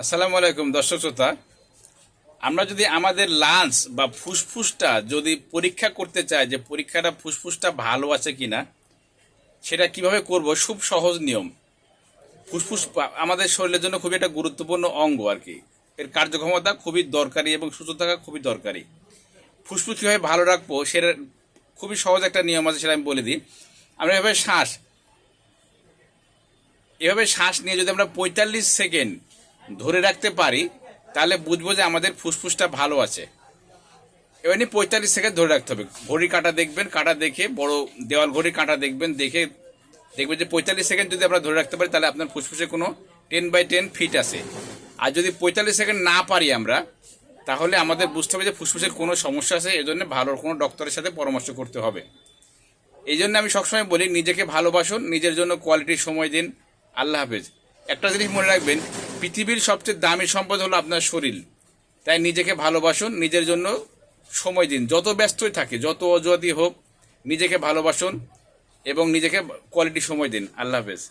আসসালামু আলাইকুম দর্শক শ্রোতা। আমরা যদি আমাদের লাংস বা ফুসফুসটা যদি পরীক্ষা করতে চাই যে পরীক্ষাটা ফুসফুসটা ভালো আছে কিনা, সেটা কিভাবে করব? খুব সহজ নিয়ম। ফুসফুস আমাদের শরীরের জন্য খুবই একটা গুরুত্বপূর্ণ অঙ্গ আর কি। এর কার্যক্ষমতা খুবই দরকারি এবং সুস্থ থাকা খুবই দরকারি। ফুসফুস কীভাবে ভালো রাখবো সেটা খুবই সহজ একটা নিয়ম আছে, সেটা আমি বলে দিই। আমরা এভাবে শ্বাস নিয়ে যদি আমরা 45 সেকেন্ড ধরে রাখতে পারি, তাহলে বুঝবো যে আমাদের ফুসফুসটা ভালো আছে। এবার 45 সেকেন্ড ধরে রাখতে হবে। ঘড়ির কাঁটা দেখবেন, কাঁটা দেখে বড় দেওয়াল ঘড়ির কাঁটা দেখবেন, দেখবেন যে 45 সেকেন্ড যদি আমরা ধরে রাখতে পারি, তাহলে আপনার ফুসফুসে কোনো 10/10 ফিট আছে। আর যদি 45 সেকেন্ড না পারি আমরা, তাহলে আমাদের বুঝতে হবে যে ফুসফুসের কোনো সমস্যা আছে। এই জন্য ভালো কোনো ডক্টরের সাথে পরামর্শ করতে হবে। এই জন্য আমি সবসময় বলি, নিজেকে ভালোবাসুন, নিজের জন্য কোয়ালিটির সময় দিন। আল্লাহ হাফেজ। একটা জিনিস মনে রাখবেন, পৃথিবীর সবচেয়ে দামি সম্পদ হলো আপনার শরীর। তাই নিজেকে ভালোবাসুন, নিজের জন্য সময় দিন। যত ব্যস্তই থাকে, যত অজুহাতই হোক, নিজেকে ভালোবাসুন এবং নিজেকে কোয়ালিটি সময় দিন। আল্লাহ হাফেজ।